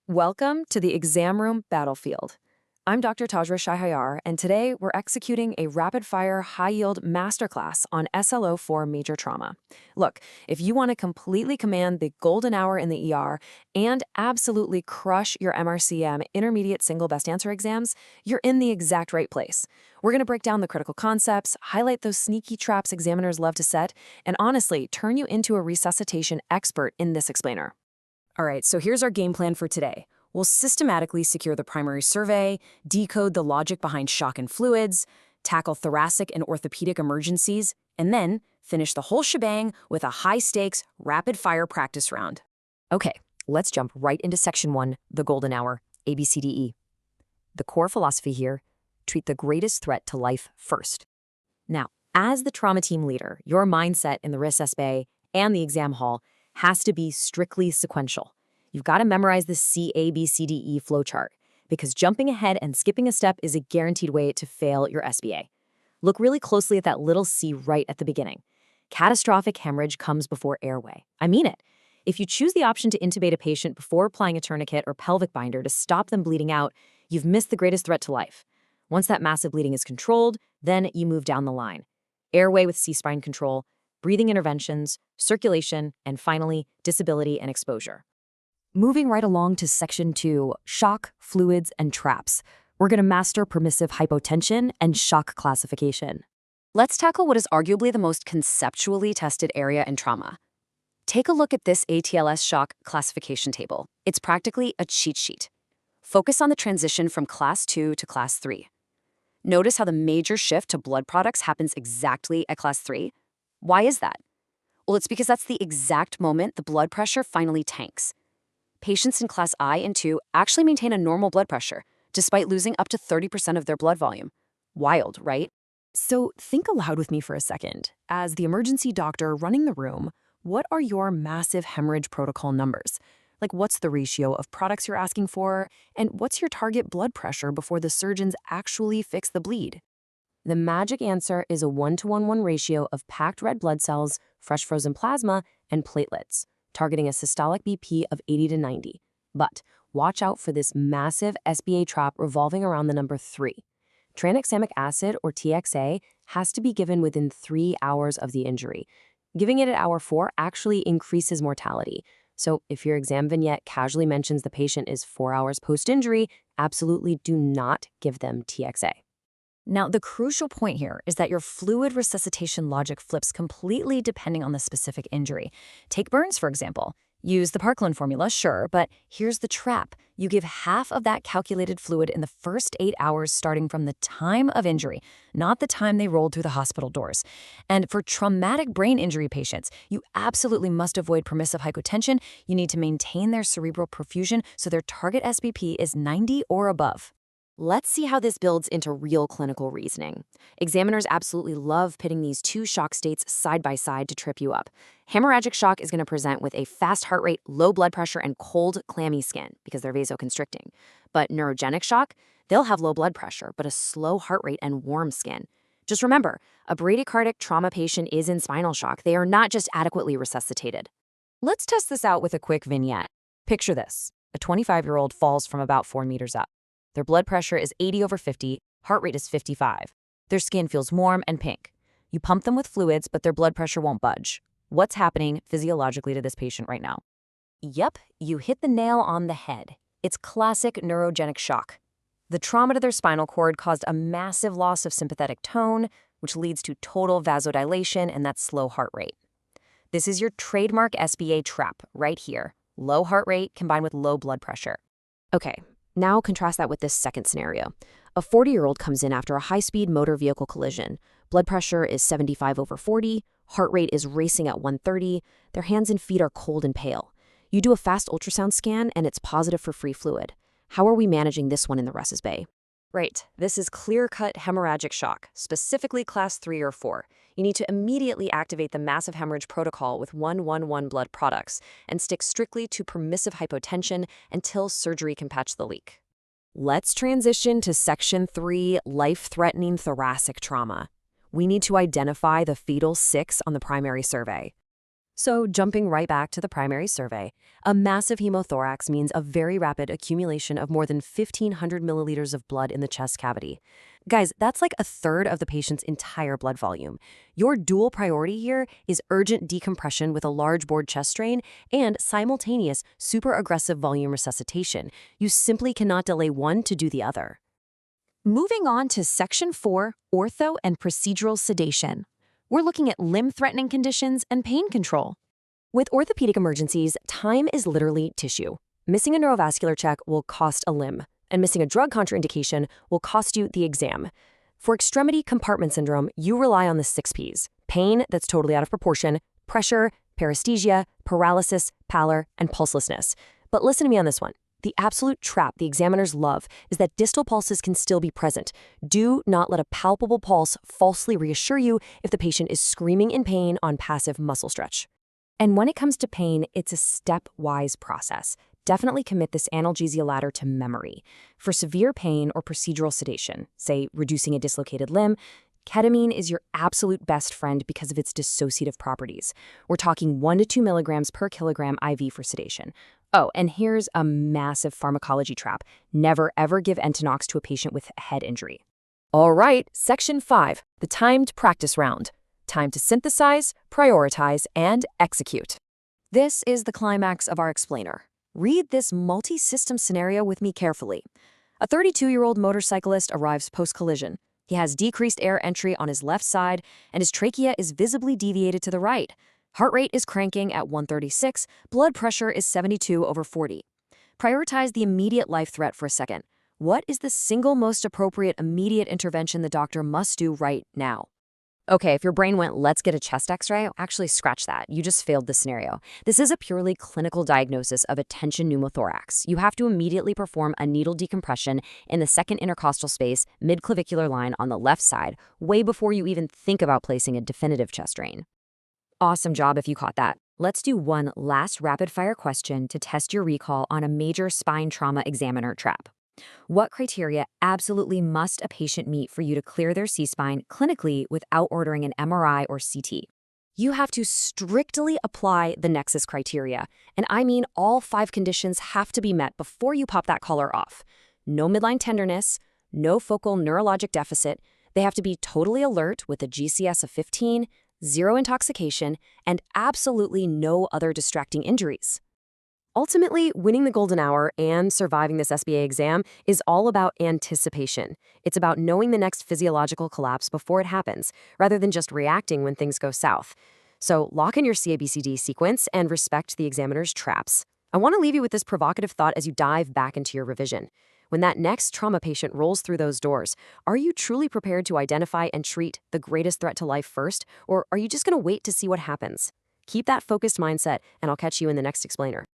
Welcome to the exam room battlefield. I'm Dr. Tajra Shahayar, and today we're executing a rapid-fire, high-yield masterclass on SLO for major trauma. Look, if you want to completely command the golden hour in the ER and absolutely crush your Mrcem intermediate single best answer exams, you're in the exact right place. We're going to break down the critical concepts, highlight those sneaky traps examiners love to set, and honestly, turn you into a resuscitation expert in this explainer. All right, so here's our game plan for today. We'll systematically secure the primary survey, decode the logic behind shock and fluids, tackle thoracic and orthopedic emergencies, and then finish the whole shebang with a high-stakes, rapid-fire practice round. Okay, let's jump right into Section 1, the golden hour, ABCDE. The core philosophy here, treat the greatest threat to life first. Now, as the trauma team leader, your mindset in the recess bay and the exam hall has to be strictly sequential. You've got to memorize the CABCDE flowchart because jumping ahead and skipping a step is a guaranteed way to fail your SBA. Look really closely at that little C right at the beginning. Catastrophic hemorrhage comes before airway. I mean it. If you choose the option to intubate a patient before applying a tourniquet or pelvic binder to stop them bleeding out, you've missed the greatest threat to life. Once that massive bleeding is controlled, then you move down the line. Airway with C-spine control, breathing interventions, circulation, and finally, disability and exposure. Moving right along to Section 2, shock, fluids, and traps. We're going to master permissive hypotension and shock classification. Let's tackle what is arguably the most conceptually tested area in trauma. Take a look at this ATLS shock classification table. It's practically a cheat sheet. Focus on the transition from Class 2 to Class 3. Notice how the major shift to blood products happens exactly at Class 3. Why is that? Well, it's because that's the exact moment the blood pressure finally tanks. Patients in Class I and II actually maintain a normal blood pressure, despite losing up to 30% of their blood volume. Wild, right? So think aloud with me for a second. As the emergency doctor running the room, what are your massive hemorrhage protocol numbers? Like, what's the ratio of products you're asking for? And what's your target blood pressure before the surgeons actually fix the bleed? The magic answer is a 1-to-1 ratio of packed red blood cells, fresh frozen plasma, and platelets, targeting a systolic BP of 80 to 90. But watch out for this massive SBA trap revolving around the number 3. Tranexamic acid, or TXA, has to be given within 3 hours of the injury. Giving it at hour 4 actually increases mortality. So if your exam vignette casually mentions the patient is 4 hours post-injury, absolutely do not give them TXA. Now, the crucial point here is that your fluid resuscitation logic flips completely depending on the specific injury. Take burns, for example. Use the Parkland formula, sure, but here's the trap. You give half of that calculated fluid in the first 8 hours starting from the time of injury, not the time they rolled through the hospital doors. And for traumatic brain injury patients, you absolutely must avoid permissive hypotension. You need to maintain their cerebral perfusion so their target SBP is 90 or above. Let's see how this builds into real clinical reasoning. Examiners absolutely love pitting these two shock states side by side to trip you up. Hemorrhagic shock is going to present with a fast heart rate, low blood pressure, and cold, clammy skin because they're vasoconstricting. But neurogenic shock, they'll have low blood pressure, but a slow heart rate and warm skin. Just remember, a bradycardic trauma patient is in spinal shock. They are not just adequately resuscitated. Let's test this out with a quick vignette. Picture this. A 25-year-old falls from about 4 meters up. Their blood pressure is 80/50, heart rate is 55. Their skin feels warm and pink. You pump them with fluids, but their blood pressure won't budge. What's happening physiologically to this patient right now? Yep, you hit the nail on the head. It's classic neurogenic shock. The trauma to their spinal cord caused a massive loss of sympathetic tone, which leads to total vasodilation and that slow heart rate. This is your trademark SBA trap right here. Low heart rate combined with low blood pressure. Okay. Now contrast that with this second scenario. A 40-year-old comes in after a high-speed motor vehicle collision. Blood pressure is 75/40, heart rate is racing at 130, their hands and feet are cold and pale. You do a fast ultrasound scan and it's positive for free fluid. How are we managing this one in the Res's Bay? Right, this is clear-cut hemorrhagic shock, specifically Class 3 or 4. You need to immediately activate the massive hemorrhage protocol with 1-1-1 blood products and stick strictly to permissive hypotension until surgery can patch the leak. Let's transition to Section 3, life-threatening thoracic trauma. We need to identify the fetal 6 on the primary survey. So, jumping right back to the primary survey, a massive hemothorax means a very rapid accumulation of more than 1,500 milliliters of blood in the chest cavity. Guys, that's like a third of the patient's entire blood volume. Your dual priority here is urgent decompression with a large bored chest strain and simultaneous super aggressive volume resuscitation. You simply cannot delay one to do the other. Moving on to Section 4, Ortho and Procedural Sedation. We're looking at limb-threatening conditions and pain control. With orthopedic emergencies, time is literally tissue. Missing a neurovascular check will cost a limb, and missing a drug contraindication will cost you the exam. For extremity compartment syndrome, you rely on the 6 Ps: pain that's totally out of proportion, pressure, paresthesia, paralysis, pallor, and pulselessness. But listen to me on this one. The absolute trap the examiners love is that distal pulses can still be present. Do not let a palpable pulse falsely reassure you if the patient is screaming in pain on passive muscle stretch. And when it comes to pain, it's a stepwise process. Definitely commit this analgesia ladder to memory. For severe pain or procedural sedation, say reducing a dislocated limb, ketamine is your absolute best friend because of its dissociative properties. We're talking 1 to 2 milligrams per kilogram IV for sedation. Oh, and here's a massive pharmacology trap. Never ever give Entonox to a patient with a head injury. All right, Section 5, the timed practice round. Time to synthesize, prioritize, and execute. This is the climax of our explainer. Read this multi-system scenario with me carefully. A 32-year-old motorcyclist arrives post-collision. He has decreased air entry on his left side, and his trachea is visibly deviated to the right. Heart rate is cranking at 136, blood pressure is 72/40. Prioritize the immediate life threat for a second. What is the single most appropriate immediate intervention the doctor must do right now? Okay, if your brain went, let's get a chest x-ray, actually scratch that. You just failed the scenario. This is a purely clinical diagnosis of a tension pneumothorax. You have to immediately perform a needle decompression in the second intercostal space, mid-clavicular line on the left side, way before you even think about placing a definitive chest drain. Awesome job if you caught that. Let's do one last rapid-fire question to test your recall on a major spine trauma examiner trap. What criteria absolutely must a patient meet for you to clear their C-spine clinically without ordering an MRI or CT? You have to strictly apply the Nexus criteria, and I mean all 5 conditions have to be met before you pop that collar off. No midline tenderness, no focal neurologic deficit, they have to be totally alert with a GCS of 15, 0 intoxication, and absolutely no other distracting injuries. Ultimately, winning the golden hour and surviving this SBA exam is all about anticipation. It's about knowing the next physiological collapse before it happens, rather than just reacting when things go south. So lock in your CABCD sequence and respect the examiner's traps. I want to leave you with this provocative thought as you dive back into your revision. When that next trauma patient rolls through those doors, are you truly prepared to identify and treat the greatest threat to life first, or are you just going to wait to see what happens? Keep that focused mindset, and I'll catch you in the next explainer.